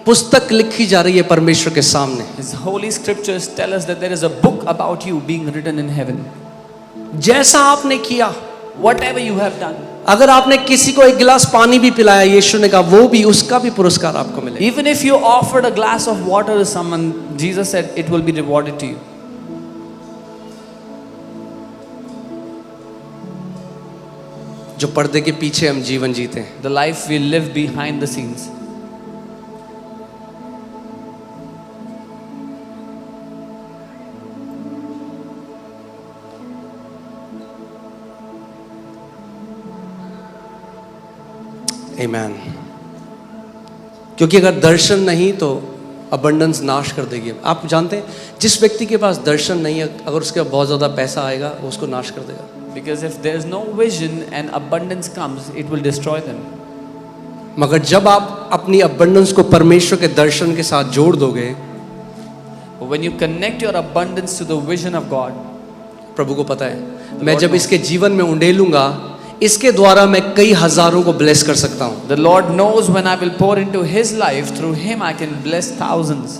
पुस्तक लिखी जा रही है परमेश्वर के सामने। His holy scriptures tell us that there is a book about you being written in heaven. जैसा आपने किया, Whatever you have done, अगर आपने किसी को एक गिलास पानी भी पिलाया, यीशु ने कहा वो भी, उसका भी पुरस्कार आपको मिलेगा। even if you offered a glass of water to someone, Jesus said it will be rewarded to you. जो पर्दे के पीछे हम जीवन जीते हैं, The life we live behind the scenes. आमीन। क्योंकि अगर दर्शन नहीं तो अबंडेंस नाश कर देगी। आप जानते हैं, जिस व्यक्ति के पास दर्शन नहीं है, अगर उसके पास बहुत ज़्यादा पैसा आएगा वो उसको नाश कर देगा। Because if there is no vision and abundance comes, it will destroy them. मगर जब आप अपनी अबंडेंस को परमेश्वर के दर्शन के साथ जोड़ दोगे, But when you connect your abundance to the vision of God, प्रभु को पता है मैं जब इसके जीवन में उंडेलूंगा, इसके द्वारा मैं कई हजारों को ब्लेस कर सकता हूँ। the Lord knows when I will pour into His life, through Him I can bless thousands.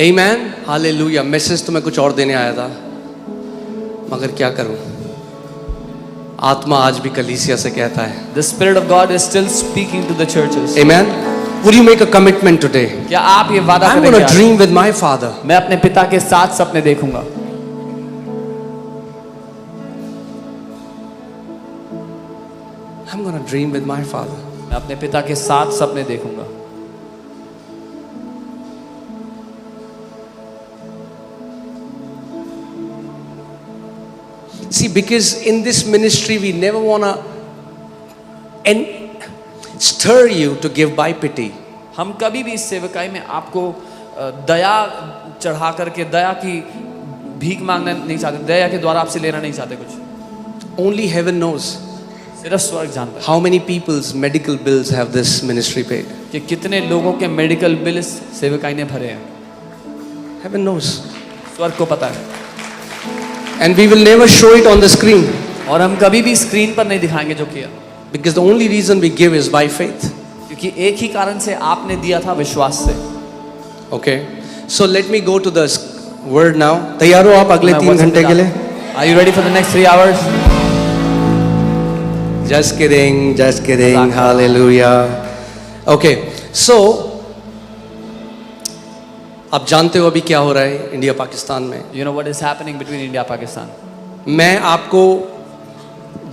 आमीन, हालेलुया। मैसेज तो मैं कुछ और देने आया था, मगर क्या करूँ, आत्मा आज भी कलीसिया से कहता है। The Spirit of God is still speaking to the churches. Amen. Would you make a commitment today? क्या आप ये वादा I'm करेंगे? going to dream with my Father. मैं अपने पिता के साथ सपने देखूंगा। I'm going to dream with my Father. मैं अपने पिता के साथ सपने देखूंगा। See, because in this ministry we never want to stir you to give by pity. हम कभी भी इस सेवकाई में आपको दया चढ़ा करके दया की भीख मांगना नहीं चाहते, दया के द्वारा आपसे लेना नहीं चाहते कुछ। Only heaven knows सिर्फ स्वर्ग जानता है how many people's medical bills have this ministry paid. कि कितने लोगों के मेडिकल बिल इस सेवकाई ने भरे हैं। Heaven knows. स्वर्ग को पता है। And we will never show it on the screen, और हम कभी भी स्क्रीन पर नहीं दिखाएंगे जो किया, because the only reason we give is by faith. क्योंकि एक ही कारण से आपने दिया था, विश्वास से। Okay, so let me go to the word now. तैयार हो आप अगले 3 घंटे के लिए? Are you ready for the next 3 hours? Just kidding, just kidding. Hallelujah. Okay, so आप जानते हो अभी क्या हो रहा है इंडिया पाकिस्तान में। You know what is happening between India Pakistan? मैं आपको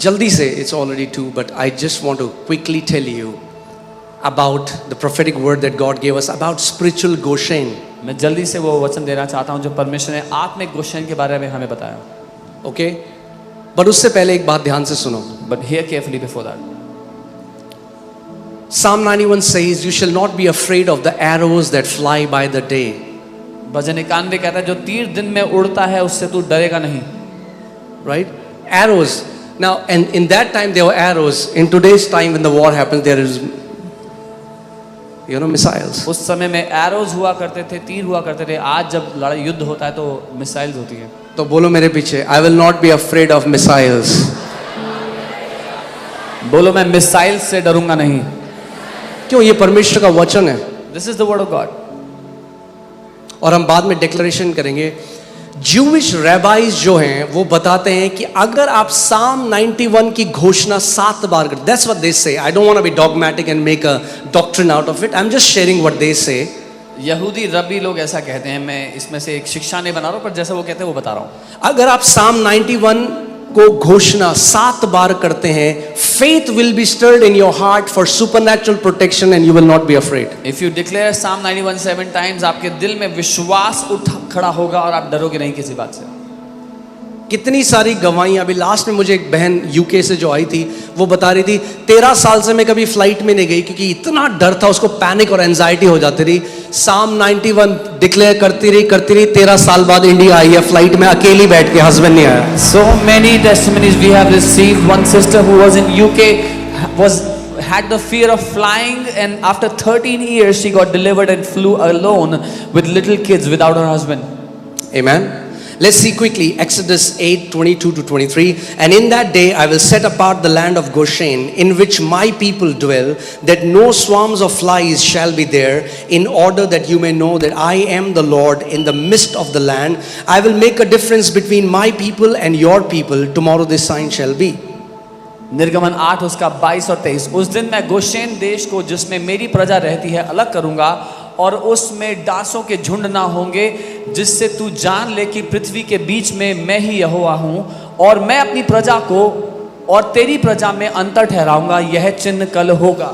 जल्दी से, it's already 2, but I just want to quickly tell you about the prophetic word that God gave us about spiritual Goshen. मैं जल्दी से वो वचन देना चाहता हूँ जो परमेश्वर ने आत्मिक गोशेन के बारे में हमें बताया। Okay, but उससे पहले एक बात ध्यान से सुनो। But hear carefully before that. Psalm 91 says, "You shall not be afraid of the arrows that fly by the day." भजन 91 कहता है जो तीर दिन में उड़ता है उससे तू डरेगा नहीं। Right? Arrows. Now, and in that time there were arrows. In today's time when the war happens, there is, missiles. उस समय में एरोज हुआ करते थे, तीर हुआ करते थे। आज जब लड़ाई युद्ध होता है तो मिसाइल्स होती है। तो बोलो मेरे पीछे, I will not be afraid of missiles. बोलो मैं मिसाइल से डरूंगा नहीं। क्यों? ये परमेश्वर का वचन है। This is the word of God. और हम बाद में डिक्लेरेशन करेंगे। ज्यूइश रैबाइज जो हैं वो बताते हैं कि अगर आप साम 91 की घोषणा 7 बार कर, that's what they say. I don't want to be dogmatic and make a doctrine out of it. I'm just sharing what they say. यहूदी रब्बी लोग ऐसा कहते हैं, मैं इसमें से एक शिक्षा नहीं बना रहा हूँ, पर जैसा वो कहते हैं वो बता रहा हूँ। अगर आप साम 91 को घोषणा 7 बार करते हैं, faith will be stirred in your heart for supernatural protection and you will not be afraid. If you declare Psalm 91 7 times, आपके दिल में विश्वास उठ खड़ा होगा और आप डरोगे नहीं किसी बात से। कितनी सारी गवाहियां। अभी लास्ट में मुझे एक बहन यूके से जो आई थी वो बता रही थी 13 साल से मैं कभी फ्लाइट में नहीं गई क्योंकि इतना डर था, उसको पैनिक और एंजाइटी हो जाती रही। साम 91 डिक्लेयर करती रही 13 साल बाद इंडिया आई है, फ्लाइट में अकेली बैठ के, हस्बैंड नहीं आया। So many testimonies we have received. One sister who was in UK had the fear of flying, and after 13 years she got delivered and flew alone with little kids without her husband. Amen. Let's see quickly Exodus 8:22 to 23. And in that day I will set apart the land of Goshen, in which my people dwell, that no swarms of flies shall be there, in order that you may know that I am the Lord in the midst of the land. I will make a difference between my people and your people. Tomorrow this sign shall be. निर्गमन 8 उसका 22 और 23। उस दिन मैं गोशेन देश को जिसमें मेरी प्रजा रहती है अलग करूंगा, और उसमें डांसों के झुंड ना होंगे, जिससे तू जान ले कि पृथ्वी के बीच में मैं ही यहोवा हूं, और मैं अपनी प्रजा को और तेरी प्रजा में अंतर ठहराऊंगा। यह चिन्ह कल होगा।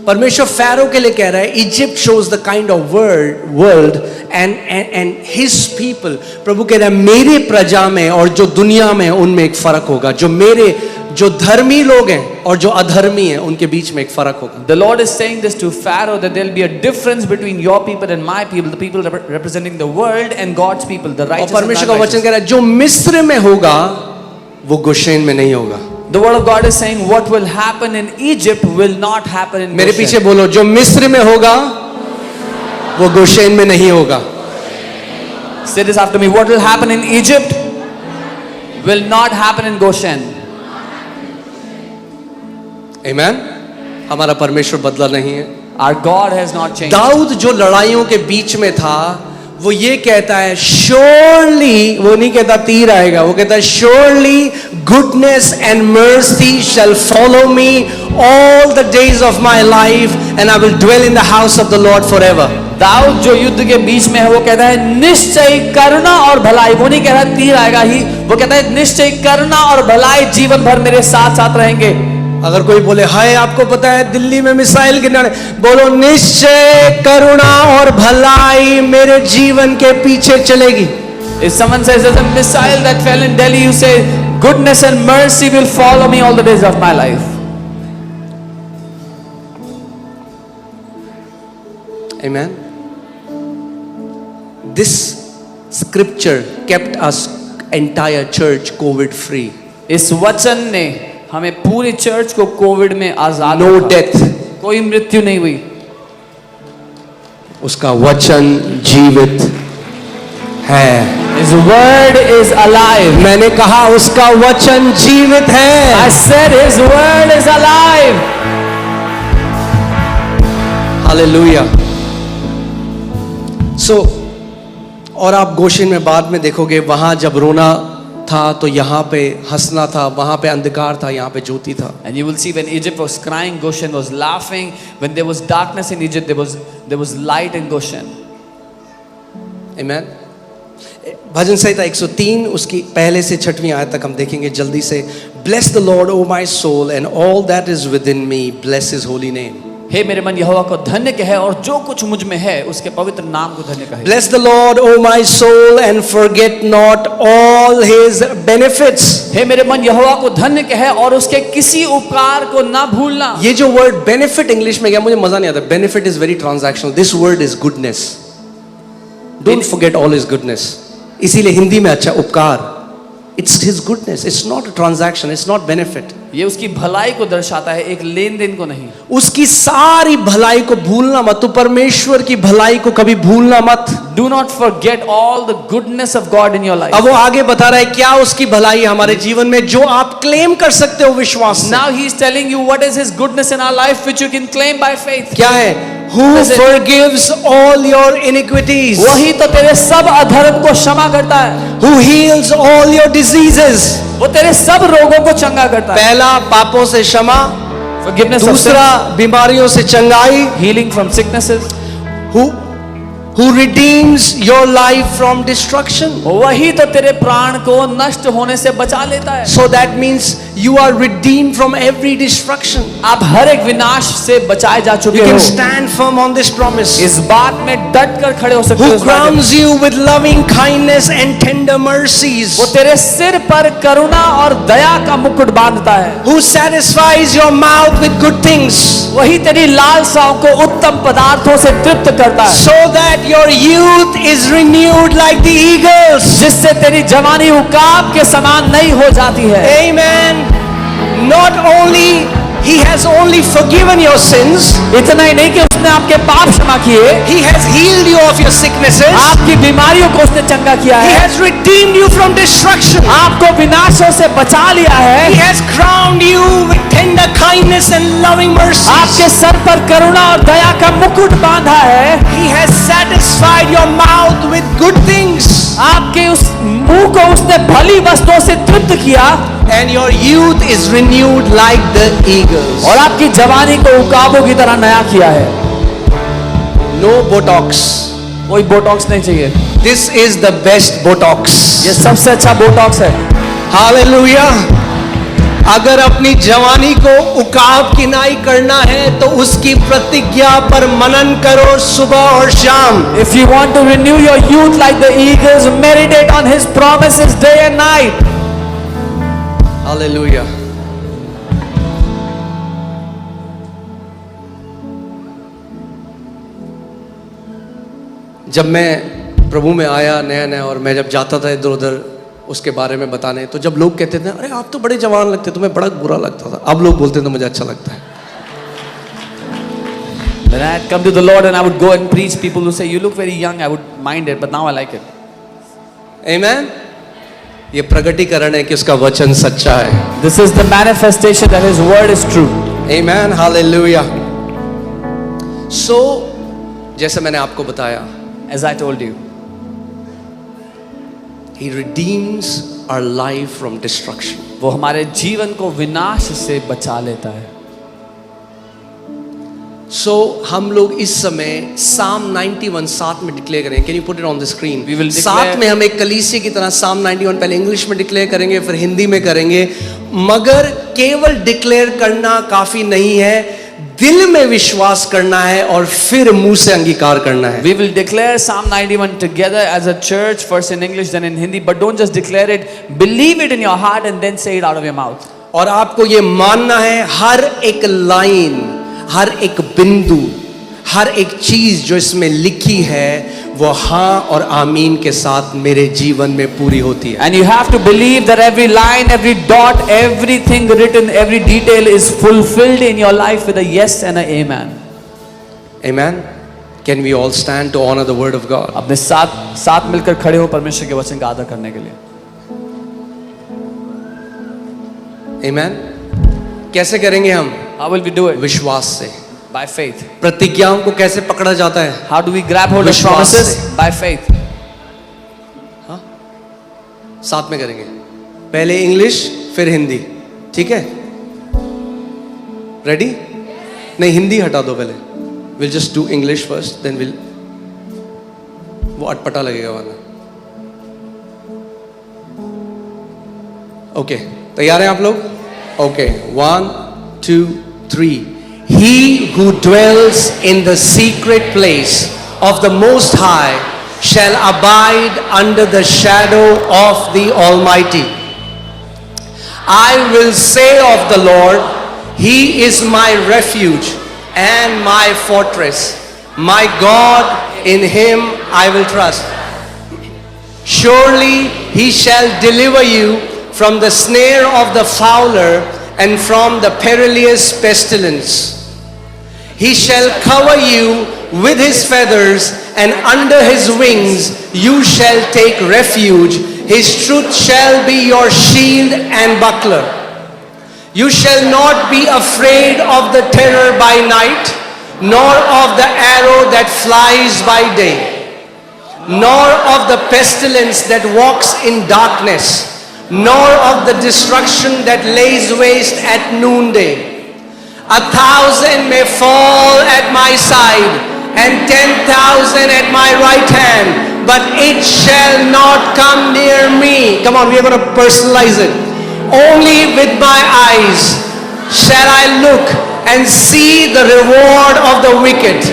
परमेश्वर फैरो के लिए कह रहा है, Egypt shows the kind of world and his people. प्रभु कह रहा है मेरे प्रजा में और जो दुनिया में उनमें एक फर्क होगा। जो धर्मी लोग हैं और जो अधर्मी हैं उनके बीच में एक फर्क होगा। The Lord is saying this to Pharaoh, that there will be a difference between your people and my people, the people representing the world and God's people, the righteous and परमेश्वर का वचन unrighteous. कह रहा है जो मिस्र में होगा वो गोशेन में नहीं होगा। The word of God is saying what will happen in Egypt will not happen in मेरे Goshen. पीछे बोलो, जो मिस्र में होगा वो गोशेन में नहीं होगा। Say this after me. What will happen in Egypt will not happen in Goshen. आमेन। हमारा परमेश्वर बदला नहीं है। Our God has not changed. Dawood जो लड़ाइयों के बीच में था वो ये कहता है श्योरली, वो नहीं कहता तीर आएगा, वो कहता है surely goodness and mercy shall follow me all the days of my life and I will dwell in the house of the Lord forever. दाऊद जो युद्ध के बीच में है वो कहता है निश्चय करुणा और भलाई, वो नहीं कह रहा तीर आएगा ही, वो कहता है निश्चय करुणा और भलाई जीवन भर मेरे साथ साथ रहेंगे। अगर कोई बोले हाय आपको पता है दिल्ली में मिसाइल गिरने, बोलो निश्चय करुणा और भलाई मेरे जीवन के पीछे चलेगी। If someone says there's a missile that fell in Delhi, you say goodness and mercy will follow me all the days of my life. Amen. This scripture kept us entire church COVID free. इस वचन ने हमें पूरी church को Covid में आजाद No रखा। death. कोई मृत्यु नहीं हुई। उसका वचन जीवित है। His word is alive. मैंने कहा उसका वचन जीवित है। I said his word is alive. Hallelujah. So, और आप गोशेन में बाद में देखोगे वहां जब रोना था तो यहाँ पे हंसना था, वहां पे अंधकार था, यहाँ पे ज्योति था। And you will see when Egypt was crying, Goshen was laughing. When there was darkness in Egypt, there was light in Goshen. Amen. भजन संहिता 103 उसकी पहले से 6वीं आयत तक हम देखेंगे जल्दी से। Bless the Lord, O my soul, and all that is within me, bless His holy name. हे मेरे मन यहोवा को धन्य कहे और जो कुछ मुझ में है उसके पवित्र नाम को धन्य कहे। Bless the Lord, O my soul, and forget not all His benefits. हे मेरे मन यहोवा को धन्य कहे और उसके किसी उपकार को ना भूलना। ये जो वर्ड बेनिफिट इंग्लिश में क्या, मुझे मजा नहीं आता। Benefit is very transactional. This word is goodness. Don't forget all his goodness. इसीलिए हिंदी में अच्छा उपकार, it's his goodness, it's not a transaction, it's not benefit. ये उसकी भलाई को दर्शाता है, एक लेन देन को नहीं। उसकी सारी भलाई को भूलना मत। तो परमेश्वर की भलाई को कभी भूलना मत। Do not forget all the goodness of God in your life. अब वो आगे बता रहा है क्या उसकी भलाई है हमारे जीवन में जो आप क्लेम कर सकते हो विश्वास से। Now he is telling you what is his goodness in our life which you can claim by faith. क्या है? Who forgives all your iniquities. वही तो तेरे सब अधर्म को क्षमा करता है। Who heals all your diseases. वो तेरे सब रोगों को चंगा करता है। पहला पापों से क्षमा, Forgiveness of दूसरा sins, बीमारियों से चंगाई, healing from sicknesses. who redeems your life from destruction. वही तो तेरे प्राण को नष्ट होने से बचा लेता है। So that means you are redeemed from every destruction. आप हर एक विनाश से बचाए जा You चुके can हो। stand firm on this promise. इस बात में डट कर खड़े हो सकते हो। Who इस बात में। crowns you with loving kindness and tender mercies. वो तेरे सिर पर करुणा और दया का मुकुट बांधता है। Who satisfies your mouth with good things. वही तेरी लालसाओं को उत्तम पदार्थों से तृप्त करता है। So that your youth is renewed like the eagles. जिससे तेरी जवानी उकाब के समान नई हो जाती है। Amen. Not only He has only forgiven your sins. इतना ही नहीं कि उसने आपके पाप क्षमा किए, He has healed you of your sicknesses. आपकी बीमारियों को उसने चंगा किया He है, has redeemed you from destruction. आपको विनाशों से बचा लिया He है, has crowned you with tender kindness and loving mercies. आपके सर पर करुणा और दया का मुकुट बांधा है, He has satisfied your mouth with good things. आपके उस मुंह को उसने भली वस्तुओं से तृप्त किया, And your youth is renewed like the eagles. और आपकी जवानी को उकाबों की तरह नया किया है। No Botox. कोई बोटॉक्स नहीं चाहिए, This is the best Botox. ये सबसे अच्छा बोटॉक्स है। Hallelujah. अगर अपनी जवानी को उकाब किनाई करना है तो उसकी प्रतिज्ञा पर मनन करो सुबह और शाम। If you want to renew your youth like the eagles, meditate on his promises day and night. Hallelujah. जब मैं प्रभु में आया नया नया और मैं जब जाता था इधर उधर उसके बारे में बताने, तो जब लोग कहते थे अरे आप तो बड़े जवान लगते, तुम्हें बड़ा बुरा लगता था, अब लोग बोलते हैं तो मुझे अच्छा लगता है। When I had come to the Lord and I would go and preach, people would say, "You look very young." I would mind it, but now I like it. Amen. ये प्रगटीकरण है कि उसका वचन सच्चा है। This is the manifestation that His word is true. Amen. Hallelujah. So, जैसे मैंने आपको बताया, As I told you, He redeems our life from destruction. वो हमारे जीवन को विनाश से बचा लेता है। So, हम लोग इस समय Psalm 91 साथ में डिक्लेयर करेंगे। Can you put it on the screen? We will declare- साथ में हम एक कलीसिया की तरह Psalm 91 पहले इंग्लिश में डिक्लेयर करेंगे, फिर हिंदी में करेंगे। मगर केवल डिक्लेयर करना काफी नहीं है, दिल में विश्वास करना है और फिर मुंह से अंगीकार करना है। We will declare Psalm 91 together as a church, first in English, then in Hindi. But don't just declare it. Believe it in your heart and then say it out of your mouth. और आपको ये मानना है हर एक line, हर एक बिंदु, हर एक चीज जो इसमें लिखी है वो हाँ और आमीन के साथ मेरे जीवन में पूरी होती है। And you have to believe that every line, every dot, everything written, every detail is fulfilled in your life with a yes and a amen. Amen. Can we all stand to honor the word of God? अपने साथ मिलकर खड़े हो परमेश्वर के वचन का आदर करने के लिए। Amen. कैसे करेंगे हम? How will we do it? विश्वास से। By faith. प्रतिज्ञाओं को कैसे पकड़ा जाता है? How do we grab hold of विश्वास promises? से। By faith. हाँ? साथ में करेंगे, पहले इंग्लिश फिर हिंदी, ठीक है? रेडी? नहीं, हिंदी हटा दो पहले। Will just do English first, then will, वो अटपटा लगेगा वरना। ओके, तैयार हैं आप लोग? Okay, 1 2 3। He who dwells in the secret place of the Most High shall abide under the shadow of the Almighty. I will say of the Lord, He is my refuge and my fortress. My God, in Him I will trust. Surely He shall deliver you from the snare of the fowler and from the perilous pestilence. He shall cover you with His feathers, and under His wings you shall take refuge. His truth shall be your shield and buckler. You shall not be afraid of the terror by night, nor of the arrow that flies by day, nor of the pestilence that walks in darkness, nor of the destruction that lays waste at noonday. 1,000 may fall at my side, and 10,000 at my right hand, but it shall not come near me. Come on, we are going to personalize it. Only with my eyes shall I look and see the reward of the wicked,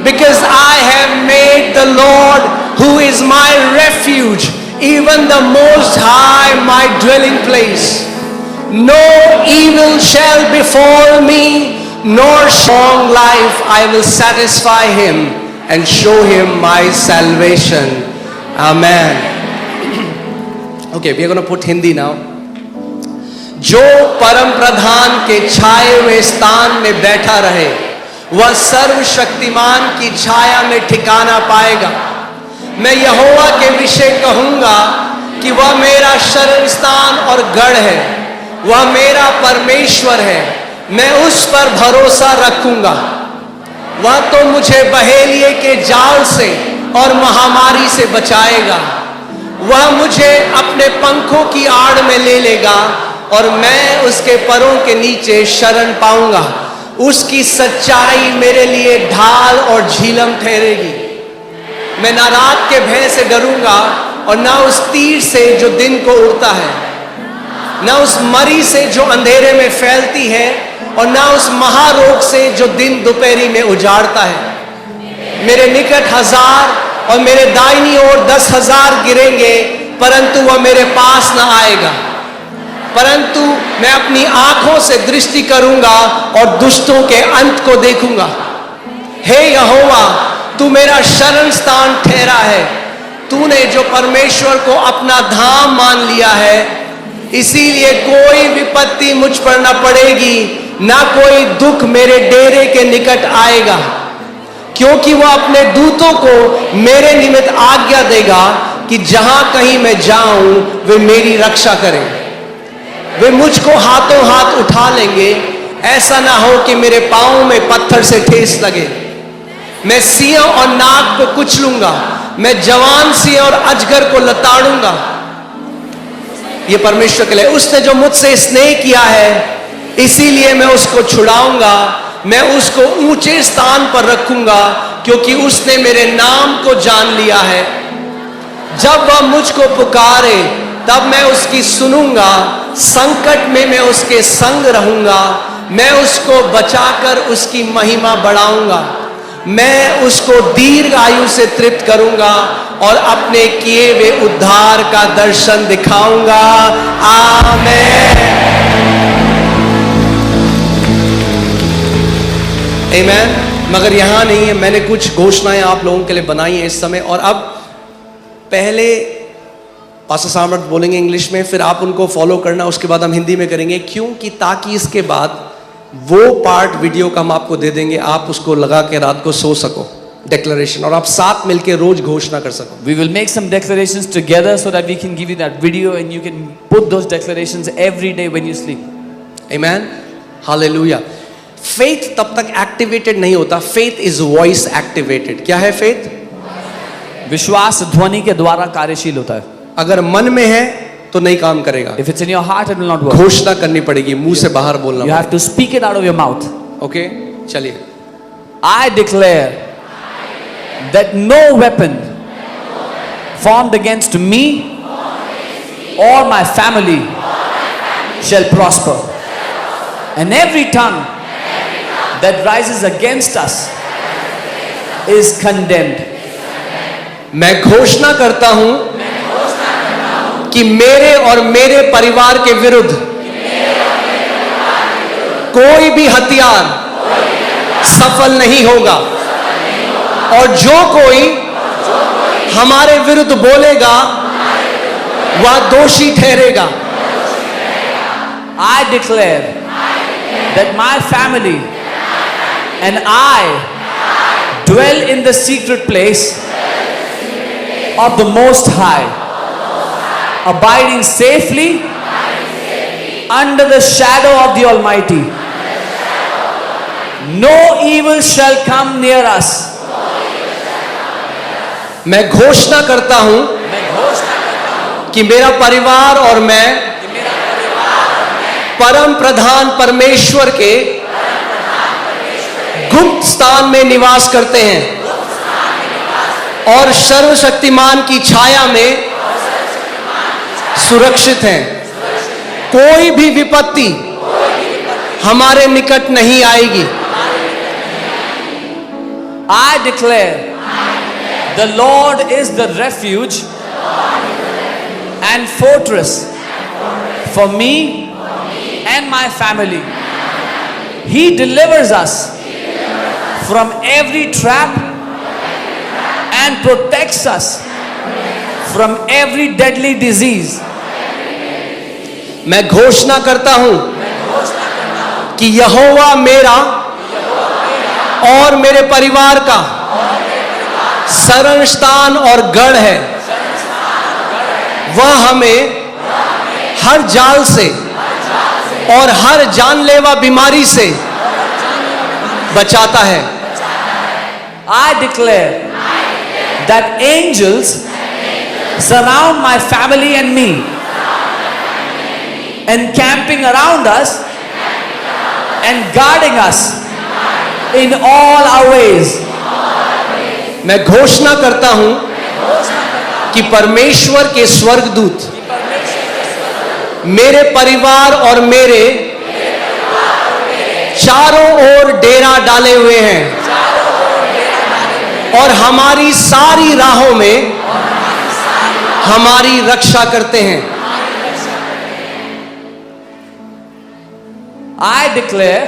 because I have made the Lord, who is my refuge, even the Most High, my dwelling place. No evil shall befall me, nor long life I will satisfy him and show him my salvation. Amen. Okay, we are going to put Hindi now. जो परम प्रधान के छाए हुए स्थान में बैठा रहे वह सर्वशक्तिमान की छाया में ठिकाना पाएगा। मैं यहोवा के विषय कहूंगा कि वह मेरा शरण स्थान और गढ़ है, वह मेरा परमेश्वर है, मैं उस पर भरोसा रखूंगा। वह तो मुझे बहेलिए के जाल से और महामारी से बचाएगा। वह मुझे अपने पंखों की आड़ में ले लेगा और मैं उसके परों के नीचे शरण पाऊंगा। उसकी सच्चाई मेरे लिए ढाल और झीलम ठहरेगी। मैं ना रात के भय से डरूंगा और ना उस तीर से जो दिन को उड़ता है, ना उस मरी से जो अंधेरे में फैलती है और ना उस महारोग से जो दिन दोपहरी में उजाड़ता है। मेरे निकट 1000 और मेरे दाहिनी ओर 10,000 गिरेंगे परंतु वह मेरे पास ना आएगा। परंतु मैं अपनी आंखों से दृष्टि करूंगा और दुष्टों के अंत को देखूंगा। हे यहोवा, तू मेरा शरण स्थान ठहरा है। तूने जो परमेश्वर को अपना धाम मान लिया है, इसीलिए कोई विपत्ति मुझ पर न पड़ेगी, ना कोई दुख मेरे डेरे के निकट आएगा। क्योंकि वह अपने दूतों को मेरे निमित्त आज्ञा देगा कि जहां कहीं मैं जाऊं वे मेरी रक्षा करें। वे मुझको हाथों हाथ उठा लेंगे, ऐसा ना हो कि मेरे पांव में पत्थर से ठेस लगे। मैं सिंह और नाग को कुचलूंगा, मैं जवान सिंह और अजगर को लताड़ूंगा। ये परमेश्वर के लिए, उसने जो मुझसे स्नेह किया है इसीलिए मैं उसको छुड़ाऊंगा। मैं उसको ऊंचे स्थान पर रखूंगा क्योंकि उसने मेरे नाम को जान लिया है। जब वह मुझको पुकारे तब मैं उसकी सुनूंगा। संकट में मैं उसके संग रहूंगा। मैं उसको बचाकर उसकी महिमा बढ़ाऊंगा। मैं उसको दीर्घ आयु से तृप्त करूंगा और अपने किए हुए उद्धार का दर्शन दिखाऊंगा। आमीन। आमीन। मगर यहां नहीं है, मैंने कुछ घोषणाएं आप लोगों के लिए बनाई हैं इस समय। और अब पहले पास्टर सामर्थ बोलेंगे इंग्लिश में, फिर आप उनको फॉलो करना, उसके बाद हम हिंदी में करेंगे। क्योंकि ताकि इसके बाद वो पार्ट वीडियो का हम आपको दे देंगे, आप उसको लगा के रात को सो सको, डिक्लेरेशन, और आप साथ मिलकर रोज घोषणा कर सको। We will make some declarations together so that we can give you that video and you can put those declarations every day when you sleep. Amen. Hallelujah. Faith तब तक एक्टिवेटेड नहीं होता। Faith is voice activated. क्या है faith? विश्वास ध्वनि के द्वारा कार्यशील होता है। अगर मन में है तो नहीं काम करेगा। If it's in your heart, it will not work. घोषणा करनी पड़ेगी, मुंह से बाहर बोलना। You have to speak it out of your mouth. Okay, चलिए। I declare that no weapon formed against me or my family shall prosper, and every tongue that rises against us is condemned. मैं घोषणा करता हूं कि मेरे और मेरे परिवार के विरुद्ध कोई भी हथियार सफल नहीं होगा, और जो कोई हमारे विरुद्ध बोलेगा वह दोषी ठहरेगा। I declare that my family and I dwell in the secret place of the Most High, abiding safely under the shadow of the Almighty. No evil shall come near us. मैं घोषणा करता हूं कि मेरा परिवार और मैं परम प्रधान परमेश्वर के गुप्त स्थान में निवास करते हैं और सर्वशक्तिमान की छाया में सुरक्षित हैं। कोई भी विपत्ति हमारे निकट नहीं आएगी। I declare the Lord is the refuge and fortress for me and my family. He delivers us from every trap and protects us from every deadly disease. मैं घोषणा करता हूं कि यहोवा मेरा और मेरे परिवार का शरण स्थान और गढ़ है। वह हमें हर जाल से और हर जानलेवा बीमारी से बचाता है। I declare that angels surround my family and me, encamping around us and guarding us in all our ways. मैं घोषणा करता हूं कि परमेश्वर के स्वर्गदूत मेरे परिवार और मेरे चारों ओर डेरा डाले हुए हैं और हमारी सारी राहों में हमारी रक्षा करते हैं। I declare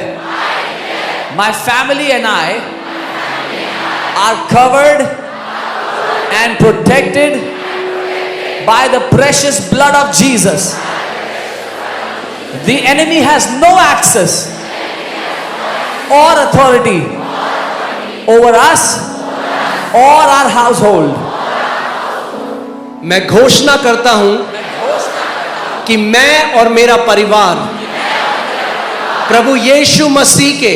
my family and I are covered and protected by the precious blood of Jesus. The enemy has no access or authority over us or our household. मैं घोषणा करता हूं कि मैं और मेरा परिवार प्रभु यीशु मसीह के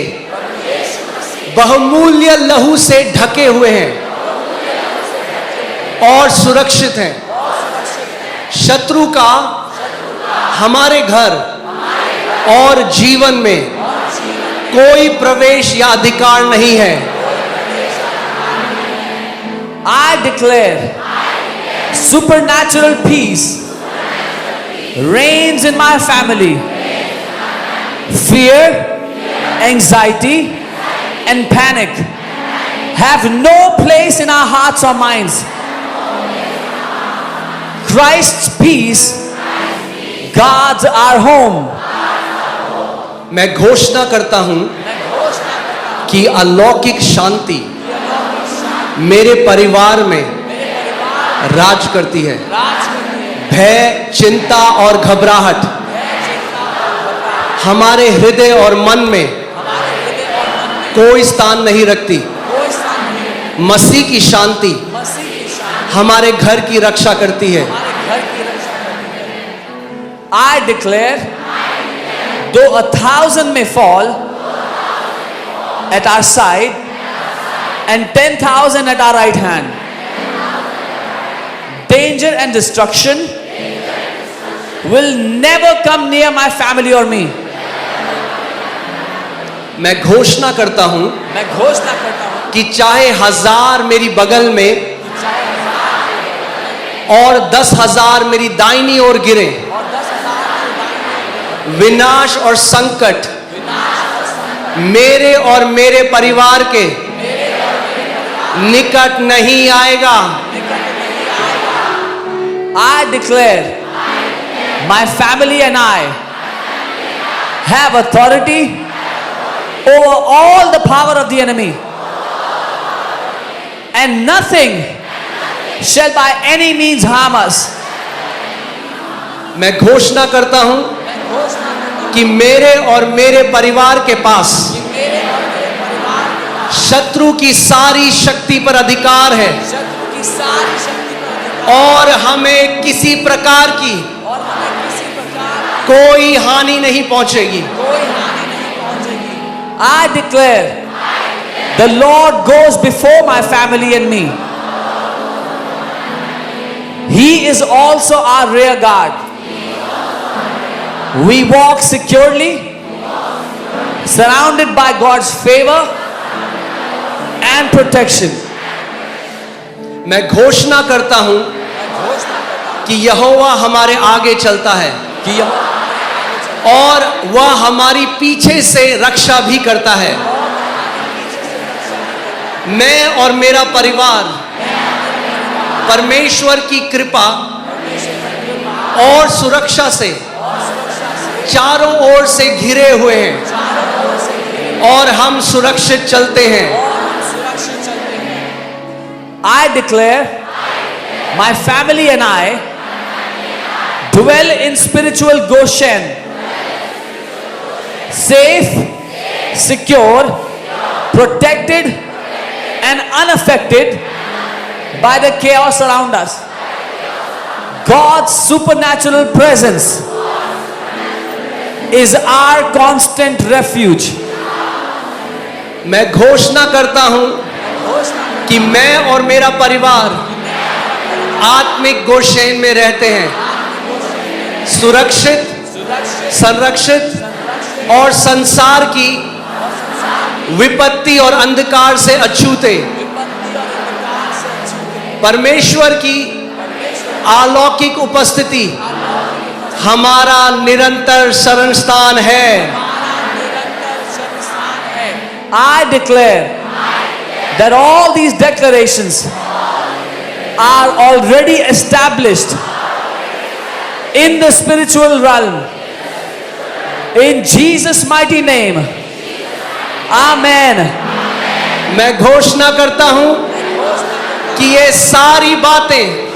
बहुमूल्य लहू से ढके हुए हैं और सुरक्षित हैं। शत्रु का हमारे घर और जीवन में कोई प्रवेश या अधिकार नहीं है। I declare supernatural peace reigns in my family. Fear, anxiety, and panic have no place in our hearts or minds. Christ's peace guards our home. मैं घोषणा करता हूं कि अलौकिक शांति मेरे परिवार में राज करती है। भय, चिंता और घबराहट हमारे हृदय और मन में कोई स्थान नहीं रखती। मसीह की शांति हमारे घर की रक्षा करती है। I declare, though 1,000 may fall at our side and 10,000 at our right hand, danger and destruction will never come near my family or me. मैं घोषणा करता हूं कि चाहे 1000 मेरी बगल में और 10,000 मेरी दाहिनी ओर गिरे, विनाश और संकट मेरे और मेरे परिवार के निकट नहीं आएगा। I declare, my family and I have authority over all the power of the enemy, and nothing shall by any means harm us. मैं घोषणा करता हूं कि मेरे और मेरे परिवार के पास शत्रु की सारी शक्ति पर अधिकार है और हमें किसी प्रकार की कोई हानि नहीं पहुंचेगी। I declare, the Lord goes before my family and me. He is also our rear guard. We walk securely, surrounded by God's favor and protection. मैं घोषणा करता हूं कि यहोवा हमारे आगे चलता है और वह हमारी पीछे से रक्षा भी करता है। मैं और मेरा परिवार परमेश्वर की कृपा और सुरक्षा से चारों ओर से घिरे हुए हैं और हम सुरक्षित चलते हैं। I declare, my family and I dwell in spiritual Goshen, safe, secure, protected, and unaffected by the chaos around us. God's supernatural presence is our constant refuge. मैं घोषणा करता हूं कि मैं और मेरा परिवार आत्मिक गोशेन में रहते हैं, सुरक्षित, संरक्षित और संसार की विपत्ति और अंधकार से अछूते परमेश्वर की अलौकिक उपस्थिति हमारा निरंतर शरण स्थान है। I declare that all these declarations are already established in the spiritual realm. In Jesus' mighty name. Amen. मैं घोषणा करता हूं कि ये सारी बातें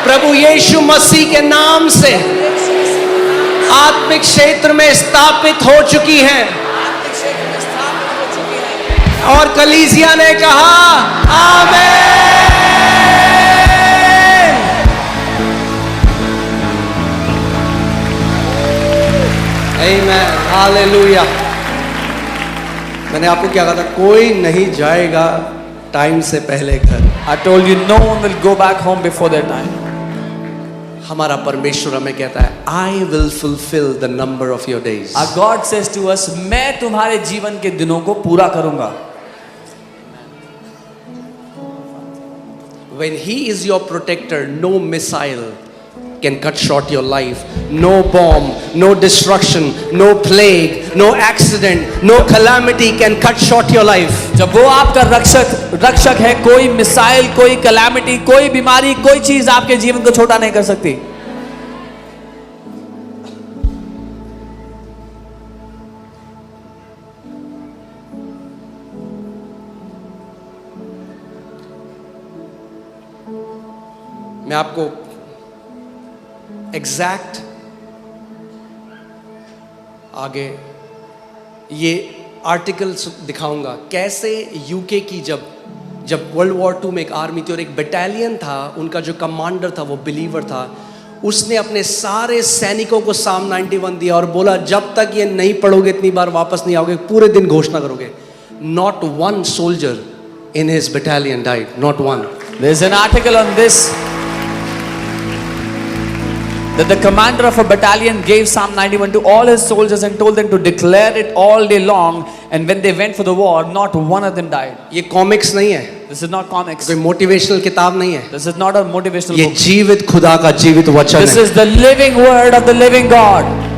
प्रभु यीशु मसीह के नाम से आत्मिक क्षेत्र में स्थापित हो चुकी हैं। और कलीसिया ने कहा आमेन। आमेन, हालेलुया। मैंने आपको क्या कहा था, कोई नहीं जाएगा टाइम से पहले घर। I told you no one will go back home before their time. हमारा परमेश्वर हमें कहता है I will fulfill the number of your days. Our God says to us, मैं तुम्हारे जीवन के दिनों को पूरा करूंगा। When he is your protector, no missile can cut short your life. No bomb, no destruction, no plague, no accident, no calamity can cut short your life. जब वो आपका रक्षक है, कोई मिसाइल, कोई कैलामिटी, कोई बीमारी, कोई चीज आपके जीवन को छोटा नहीं कर सकती। मैं आपको एग्जैक्ट आगे ये आर्टिकल दिखाऊंगा कैसे यूके की जब वर्ल्ड वॉर 2 में एक आर्मी थी और एक बटालियन था, उनका जो कमांडर था वो बिलीवर था, उसने अपने सारे सैनिकों को साम 91 दिया और बोला जब तक ये नहीं पढ़ोगे इतनी बार वापस नहीं आओगे, पूरे दिन घोषणा करोगे। Not one soldier in his battalion died, not one. There's an article on this that the commander of a battalion gave Psalm 91 to all his soldiers and told them to declare it all day long, and when they went for the war, not one of them died. ये comics नहीं है, This is not comics. कोई motivational किताब नहीं है, This is not a motivational ये book. जीवित खुदा का जीवित वचन This है। is the living word of the living God.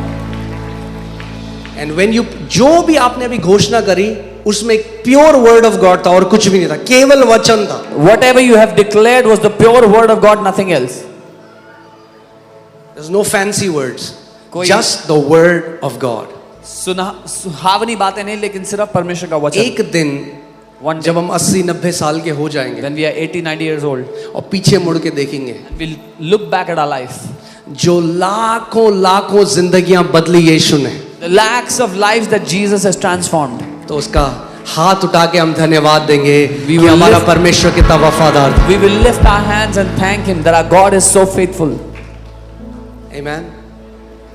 And when you जो भी आपने अभी घोषणा करी उसमें एक प्योर वर्ड ऑफ गॉड था और कुछ भी नहीं था, केवल वचन था। Whatever you have declared was the pure word of God, nothing else. There's no fancy words, कोई- just the word of God. सुहावनी बातें नहीं, लेकिन सिर्फ परमेश्वर का वचन। एक दिन One day, जब हम 80-90 साल के हो जाएंगे when we are 80-90 years old, और पीछे मुड़ के देखेंगे, we'll look back at our life. जो लाखों जिंदगियां बदली यीशु ने, The lakhs of lives that Jesus has transformed. तो उसका हाथ उठा के हम धन्यवाद देंगे कि will हमारा lift- परमेश्वर कितना वफादार था। We will lift our hands and thank Him that our God is so faithful. Amen.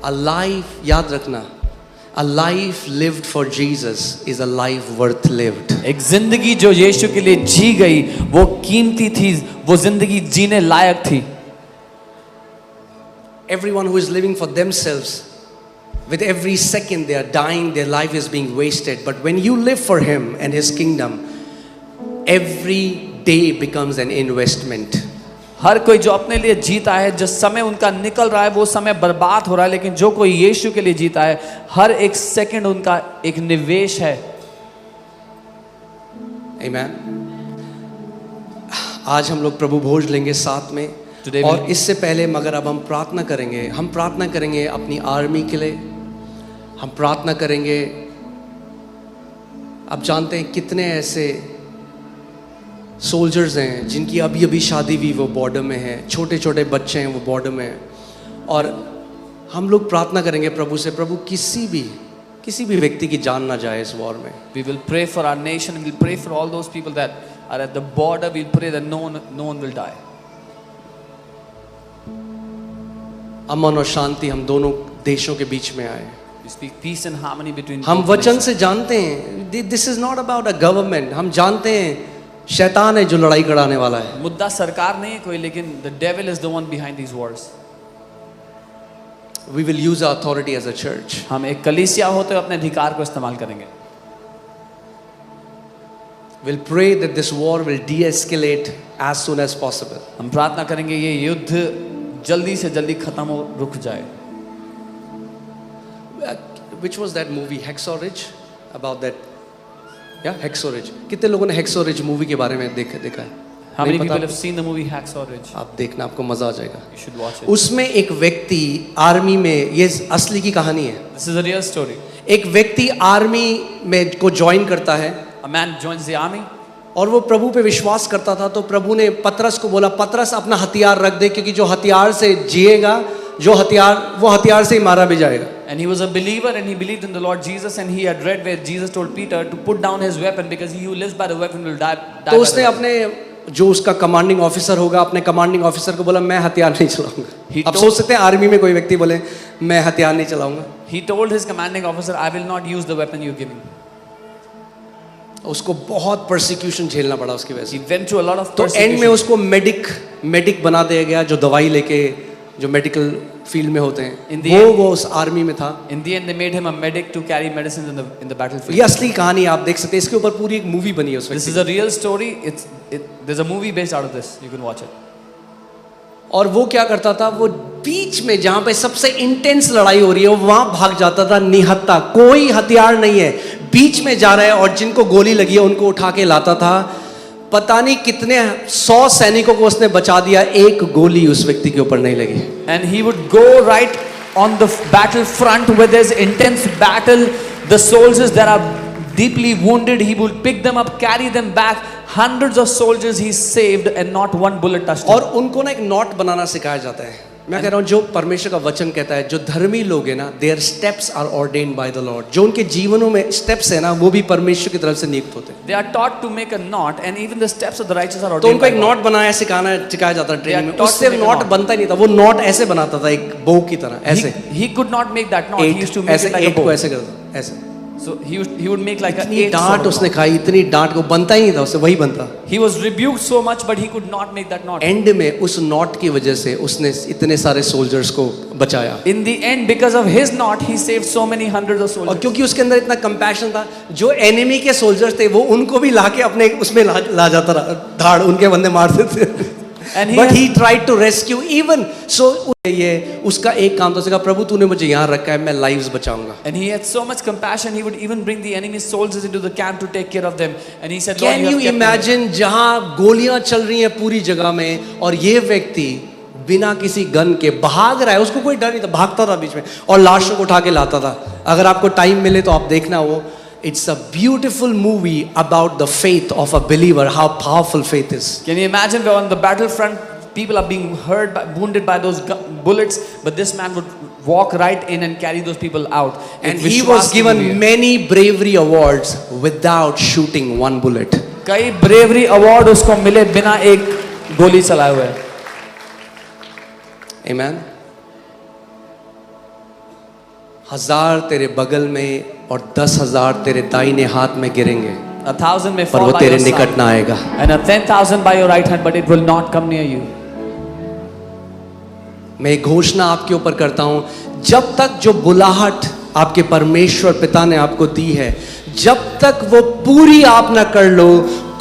A life, याद रखना, a life lived for Jesus is a life worth lived. एक जिंदगी जो यीशु के लिए जी गई वो कीमती थी, वो जिंदगी जीने लायक थी। Everyone who is living for themselves, with every second they are dying, their life is being wasted. But when you live for Him and His kingdom, every day becomes an investment. हर कोई जो अपने लिए जीता है, जिस समय उनका निकल रहा है वो समय बर्बाद हो रहा है, लेकिन जो कोई यीशु के लिए जीता है हर एक सेकंड उनका एक निवेश है। Amen. आज हम लोग प्रभु भोज लेंगे साथ में, Today और we- इससे पहले मगर अब हम प्रार्थना करेंगे अपनी आर्मी के लिए, हम प्रार्थना करेंगे। आप जानते हैं कितने ऐसे सोल्जर्स हैं जिनकी अभी अभी शादी हुई, वो बॉर्डर में हैं, छोटे छोटे बच्चे हैं वो बॉर्डर में हैं, और हम लोग प्रार्थना करेंगे प्रभु से, प्रभु किसी भी व्यक्ति की जान ना जाए इस वॉर में. We will pray for our nation. We'll pray for all those people that are at the border. We'll pray that no one will die. अमन और शांति हम दोनों देशों के बीच में आए. We speak peace and harmony between. हम both वचन nations. से जानते हैं this is not about a government. हम जानते हैं शैतान है जो लड़ाई कराने वाला है. मुद्दा सरकार नहीं है कोई, लेकिन the devil is the one behind these wars. We will use our authority as a church. हम एक कलीसिया होते हुए अपने अधिकार को इस्तेमाल करेंगे. We'll pray that this war will de-escalate as soon as possible. हम प्रार्थना करेंगे ये युद्ध जल्दी से जल्दी खत्म हो, रुक जाए. Which was that movie, Hacksaw Ridge? About that, yeah, Hacksaw Ridge. कितने लोगों ने Hacksaw Ridge मूवी के बारे में देखा है? How many नहीं people पता? have seen the movie Hacksaw Ridge? आप देखना, आपको मजा आ जाएगा. You should watch it. उसमें एक व्यक्ति आर्मी में, ये असली की कहानी है. This is a real story. एक व्यक्ति आर्मी में को ज्वाइन करता है A man joins the army. और वो प्रभु पे विश्वास करता था. तो प्रभु ने पतरस को बोला, पतरस अपना हथियार रख दे, क्योंकि जो हथियार से जिएगा, वो हथियार से ही मारा भी जाएगा. And he was a believer and he believed in the Lord Jesus, and he had read where Jesus told Peter to put down his weapon because he who lives by the weapon will die तो by उसने the weapon. अपने जो उसका commanding officer होगा, अपने commanding officer को बोला, मैं हथियार नहीं चलाऊंगा. आप सोच सकते हैं आर्मी में कोई व्यक्ति बोले मैं हथियार नहीं चलाऊंगा. He told his commanding officer, I will not use the weapon you're giving. उसको बहुत परसिक्यूशन झेलना पड़ा उसकी वजह से. He went through a lot of तो एंड persecution. में उसको मेडिक बना दिया गया, जो दवाई लेके जो मेडिकल फील्ड में होते In हैं, the end- वो उस आर्मी में था. In the end, they made him a medic to carry medicines in the battlefield. ये असली कहानी आप देख सकते हैं. इसके ऊपर पूरी एक मूवी बनी है उस This व्यक्ति is a real story. There's a movie based out of this. You can watch it. और वो क्या करता था, वो बीच में जहां पे सबसे इंटेंस लड़ाई हो रही है वहां भाग जाता था निहत्था. कोई हथियार नहीं है, बीच में जा रहा है और जिनको गोली लगी है उनको उठा के लाता था. पता नहीं कितने 100 सैनिकों को उसने बचा दिया, एक गोली उस व्यक्ति के ऊपर नहीं लगी. And he would go right on the battlefront where there's intense battle. The soldiers that are deeply wounded, he would pick them up, carry them back. Hundreds of soldiers he saved and not one bullet touched और him. उनको ना एक not बनाना सिखाया जाता है. मैं कह रहा हूं जो परमेश्वर का वचन कहता है, जो धर्मी लोग हैं ना, their steps are ordained by the Lord. जो उनके जीवनों में स्टेप्स है ना, वो भी परमेश्वर की तरफ से नियुक्त होते हैं. They are taught to make a knot, and even the steps of the righteous are तो ordained उनको by एक God. नॉट बनाया सिखाया जाता है ट्रेनिंग में. They are taught उससे to make a not knot. बनता ही नहीं था. वो नॉट ऐसे बनाता था, एक बो की तरह ऐसे. He could not make that knot. He used to make ऐसे it like a 8 को bow. ऐसे करता ऐसे. So he would make like an इतनी 8 डांट sort of उसने knot. खाई, इतनी डांट को बनता ही नहीं था उससे, वही बनता. He was rebuked so much, but he could not make that knot. And में उस नॉट की वजह से उसने इतने सारे सोल्जर्स को बचाया. In the end, because of his knot, he saved so many hundreds of और soldiers. क्योंकि उसके अंदर इतना कंपैशन था, जो एनिमी के सोल्जर्स थे वो उनको भी लाके अपने उसमें ला जाता रहा, धाड़ उनके बंदे मार देते. And but he tried to rescue even so. ये उसका एक काम था, उसने कहा प्रभु तूने मुझे यहाँ रखा है, मैं lives बचाऊंगा. And he had so much compassion, he would even bring the enemy soldiers into the camp to take care of them. And he said, Lord, can you you have kept me. Imagine जहां गोलियां चल रही हैं पूरी जगह में और ये व्यक्ति बिना किसी गन के भाग रहा है. उसको कोई डर नहीं था, भागता था बीच में और लाशों को उठा के लाता था. अगर आपको टाइम मिले तो आप देखना वो. It's a beautiful movie about the faith of a believer, how powerful faith is. Can you imagine where on the battlefront people are being wounded by those bullets, but this man would walk right in and carry those people out. And he was given many bravery awards without shooting one bullet. कई bravery award उसको मिले बिना एक गोली चलाए हुए. Amen. 1000 तेरे बगल में और 10,000 तेरे दाहिने हाथ में गिरेंगे, 1,000 may पर fall वो by तेरे your निकट side, ना आएगा. and 10,000 by your right hand, but it will not come near you. मैं एक घोषणा आपके ऊपर करता हूं, जब तक जो बुलाहट आपके परमेश्वर पिता ने आपको दी है, जब तक वो पूरी आप ना कर लो,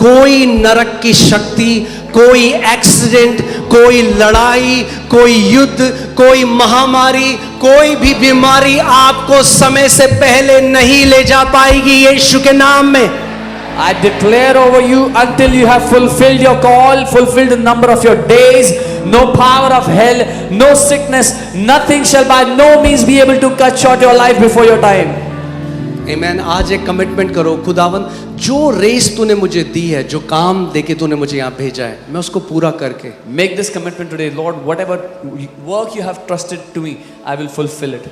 कोई नरक की शक्ति, कोई एक्सीडेंट, कोई लड़ाई, कोई युद्ध, कोई महामारी, कोई भी बीमारी आपको समय से पहले नहीं ले जा पाएगी यीशु के नाम में. I declare over you, until you have fulfilled your call, fulfilled the number of your days, no power of hell, no sickness, nothing shall by no means be able to cut short your life before your time. Amen. आज एक commitment करो, खुदावन जो race तूने मुझे दी है, जो काम देके तूने मुझे यहाँ भेजा है, मैं उसको पूरा करके Make this commitment today, Lord. Whatever work you have trusted to me, I will fulfill it.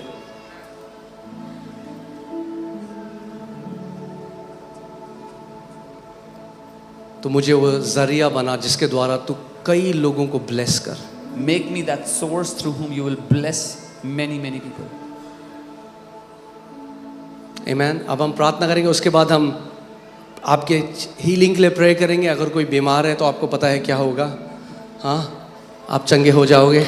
तो मुझे वो जरिया बना जिसके द्वारा तू कई लोगों को ब्लेस कर। Make me that source through whom you will bless many, many people. आमीन। अब हम प्रार्थना करेंगे, उसके बाद हम आपके हीलिंग के लिए प्रे करेंगे। अगर कोई बीमार है तो आपको पता है क्या होगा, हाँ, आप चंगे हो जाओगे।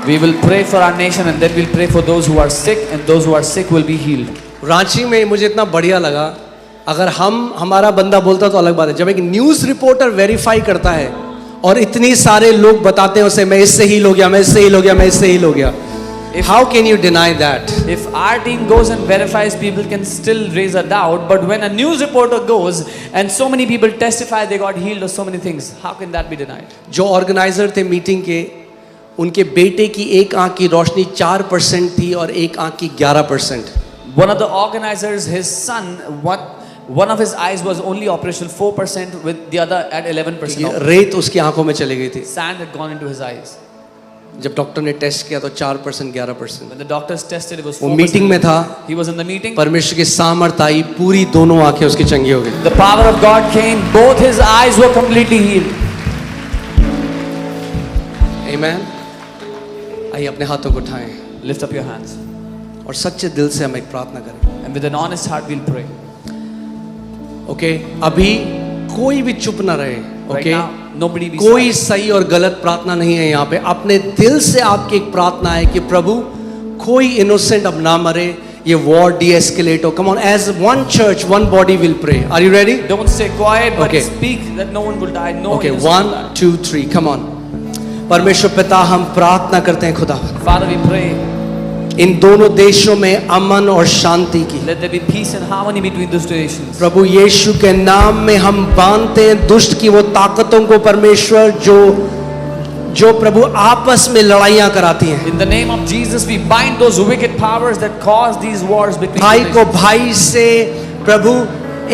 We will pray for our nation and then we'll pray for those who are sick, and those who are sick will be healed. Ranchi में मुझे इतना बढ़िया लगा, अगर हमारा बंदा बोलता तो अलग बात है, जब एक न्यूज़ रिपोर्टर वेरीफाई करता है और इतनी सारे लोग बताते हैं उसे, मैं इससे हील हो गया, मैं इससे हील हो गया, मैं इससे हील हो गया। How can you deny that? If our team goes and verifies, people can still raise a doubt. But when a news reporter goes and so many people testify they got healed of so many things, how can that be denied? जो organiser थे meeting के, उनके बेटे की एक आंख की रोशनी 4% थी और एक आंख की 11%। One of the organizers, his son, one of his eyes was only operational 4%, with the other at 11%. रेत उसकी आंखों में चली गई थी। Sand had gone into his eyes. जब डॉक्टर ने टेस्ट किया तो 4% 11%। When the doctors tested, it was 4%. वो मीटिंग में था, He was in the meeting. परमेश्वर की सामर्थ आई, पूरी दोनों आंखें उसकी चंगी हो गई। The power of God came. Both his eyes were completely healed. आमीन। आइए अपने हाथों को उठाएं Lift up your hands. और सच्चे दिल से हम एक प्रार्थना करें। And with an honest heart, we'll pray. Okay, अभी कोई भी चुप ना रहे। Right okay, now, nobody be कोई silent. सही और गलत प्रार्थना नहीं है यहाँ पे। अपने दिल से आपकी एक प्रार्थना है कि प्रभु कोई इनोसेंट अब ना मरे, ये वॉर डीएस्केलेट हो। Come on, as one church, one body will pray. Are you ready? Don't stay quiet, but Okay. speak that no one will die. No okay, innocent will 1 die. 2 3, come on. परमेश्वर पिता, हम प्रार्थना करते हैं खुदा, Father, we pray. इन दोनों देशों में अमन और शांति की। Let there be peace and harmony between those two nations. प्रभु यीशु के नाम में हम बांधते हैं दुष्ट की वो ताकतों को परमेश्वर, जो प्रभु आपस में लड़ाइयां कराती हैं। In the name of Jesus, we bind those wicked powers that cause these wars between भाई the को nations. भाई से, प्रभु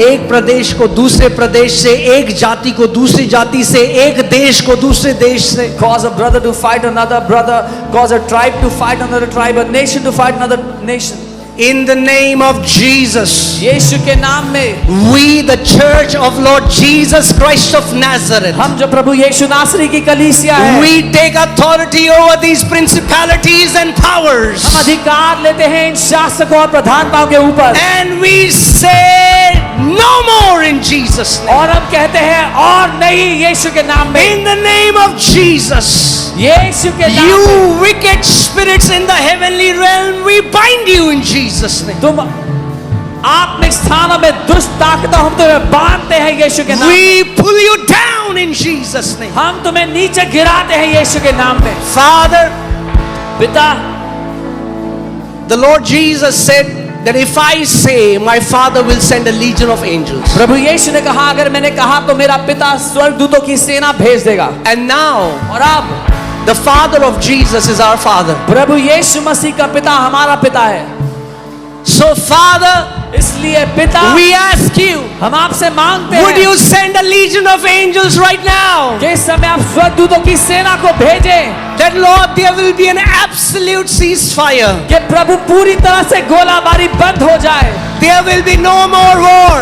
एक प्रदेश को दूसरे प्रदेश से, एक जाति को दूसरी जाति से, एक देश को दूसरे देश से। Cause a brother to fight another brother, cause a tribe to fight another tribe, a nation to fight another nation. In the name of Jesus, यीशु के नाम में we the church of Lord Jesus Christ of Nazareth, हम जो प्रभु यीशु नासरी की कलीसिया है, we take authority over these principalities and powers, हम अधिकार लेते हैं इन शासकों और प्रधानताओं के ऊपर, and we say no more in Jesus name. और हम कहते हैं और नहीं यीशु के नाम में। In the name of Jesus, यीशु के नाम you में wicked spirits in the heavenly realm, we bind you in Jesus name. तुम आत्मिक स्थानों में दुष्ट ताकतों हम तुम्हें बांधते हैं यीशु के नाम में। We pull you down in Jesus name. हम तुम्हें नीचे गिराते हैं यीशु के नाम में। Father, पिता, the Lord Jesus said that if I say, my Father will send a legion of angels. प्रभु यीशु ने कहा अगर मैंने कहा तो मेरा पिता स्वर्गदूतों की सेना भेज देगा। And now, और अब the Father of Jesus is our Father. प्रभु यीशु मसीह का पिता हमारा पिता है। So Father, इसलिए पिता, we ask you, हम आपसे मांगते would हैं you send a legion of angels right now? कि इस समय आप स्वर्गदूतों की सेना को भेजें, That Lord, there will be an absolute ceasefire. कि प्रभु पूरी तरह से गोलाबारी बंद हो जाए There will be no more war.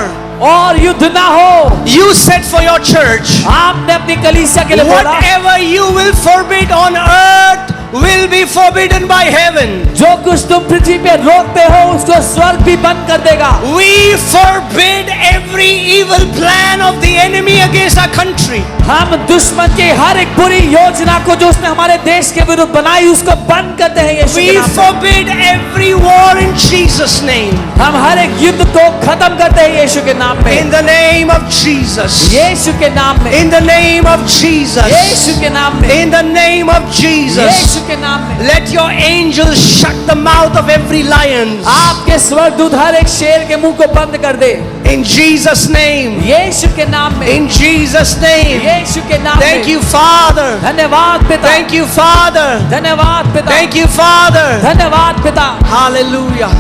और युद्ध ना हो। You said for your church, आपने अपनी कलीसिया के लिए बोला whatever you will forbid on earth will be forbidden by heaven. जो कुछ तुम पृथ्वी पे रोकते हो उसको स्वर्ग भी बंद कर देगा। We forbid every evil plan of the enemy against our country. हम दुश्मन की हर एक बुरी योजना को जो उसने हमारे देश के विरुद्ध बनाई उसको बंद करते हैं यीशु We के नाम में। forbid every war in Jesus' name. हम हर एक युद्ध को खत्म करते हैं यीशु के नाम में। In the name of Jesus. यीशु के नाम में। In the name of Jesus. यीशु के नाम में। In the name of Jesus. यीशु के नाम में। Let your angels shut the mouth of every lion. आपके स्वर्गदूत हर एक शेर के मुंह को बंद कर दे। In Jesus' name. यीशु के नाम में। In Jesus' name. यीशु के नाम में। Thank you, Father. धन्यवाद पिता। Thank you, Father. धन्यवाद पिता। Thank you, Father. धन्यवाद पिता। Hallelujah.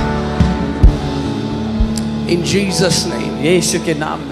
In Jesus' name. यीशु के नाम में